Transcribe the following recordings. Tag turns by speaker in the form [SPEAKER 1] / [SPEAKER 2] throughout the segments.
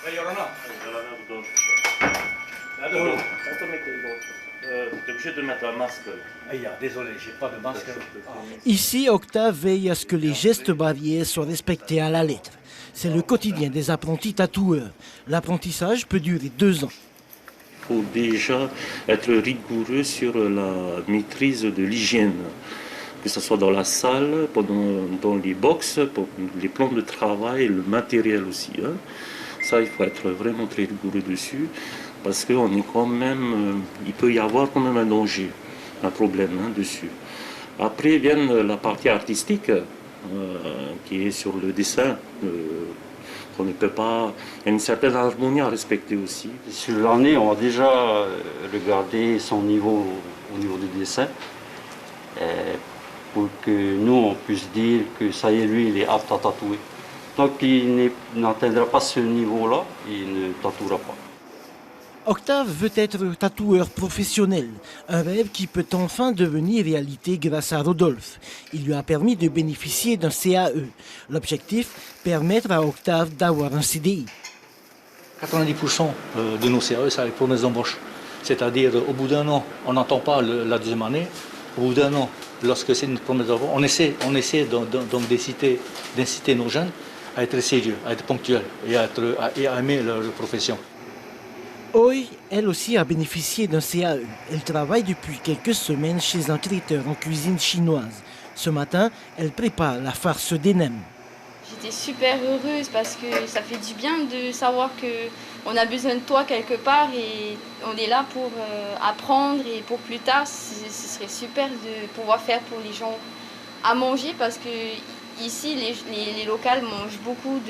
[SPEAKER 1] T'es obligé de mettre un masque.
[SPEAKER 2] Désolé, j'ai pas de masque.
[SPEAKER 3] Ici, Octave veille à ce que les gestes barrières soient respectés à la lettre. C'est le quotidien des apprentis tatoueurs. L'apprentissage peut durer 2 ans.
[SPEAKER 1] Il faut déjà être rigoureux sur la maîtrise de l'hygiène, que ce soit dans la salle, dans les box, pour les plans de travail, le matériel aussi. Hein. Ça, il faut être vraiment très rigoureux dessus, parce qu'on est quand même, il peut y avoir quand même un danger, un problème dessus. Après vient la partie artistique, qui est sur le dessin. On ne peut pas. Il y a une certaine harmonie à respecter aussi.
[SPEAKER 4] Sur l'année, on va déjà regarder son niveau au niveau du dessin pour que nous, on puisse dire que ça y est, lui, il est apte à tatouer. Tant qu'il n'atteindra pas ce niveau-là, il ne tatouera pas.
[SPEAKER 3] Octave veut être tatoueur professionnel, un rêve qui peut enfin devenir réalité grâce à Rodolphe. Il lui a permis de bénéficier d'un CAE. L'objectif, permettre à Octave d'avoir un CDI.
[SPEAKER 2] 90% de nos CAE, c'est les promesses d'embauche. C'est-à-dire, au bout d'un an, on n'entend pas la deuxième année. Au bout d'un an, lorsque c'est une promesse d'embauche, on essaie donc d'inciter nos jeunes à être sérieux, à être ponctuels et à aimer leur profession.
[SPEAKER 3] Oi, elle aussi, a bénéficié d'un CAE. Elle travaille depuis quelques semaines chez un traiteur en cuisine chinoise. Ce matin, elle prépare la farce des nems.
[SPEAKER 5] J'étais super heureuse parce que ça fait du bien de savoir qu'on a besoin de toi quelque part et on est là pour apprendre et pour plus tard, ce serait super de pouvoir faire pour les gens à manger parce que ici, les locales mangent beaucoup.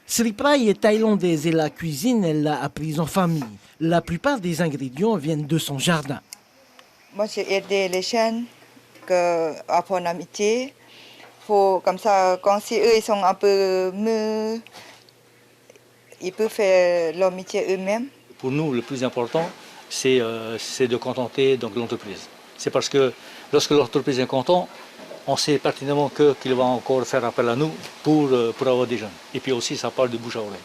[SPEAKER 3] Sriprai est thaïlandaise et la cuisine, elle l'a apprise en famille. La plupart des ingrédients viennent de son jardin.
[SPEAKER 6] Moi, j'ai aidé les jeunes à apprendre l'amitié. Comme ça, quand eux ils sont un peu mieux, ils peuvent faire leur métier eux-mêmes.
[SPEAKER 2] Pour nous, le plus important, c'est de contenter donc l'entreprise. C'est parce que lorsque l'entreprise est contente, on sait pertinemment qu'il va encore faire appel à nous pour avoir des jeunes. Et puis aussi, ça parle de bouche à oreille.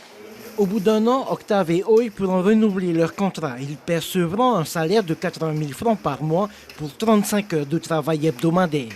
[SPEAKER 3] Au bout d'un an, Octave et Oi pourront renouveler leur contrat. Ils percevront un salaire de 80 000 francs par mois pour 35 heures de travail hebdomadaire.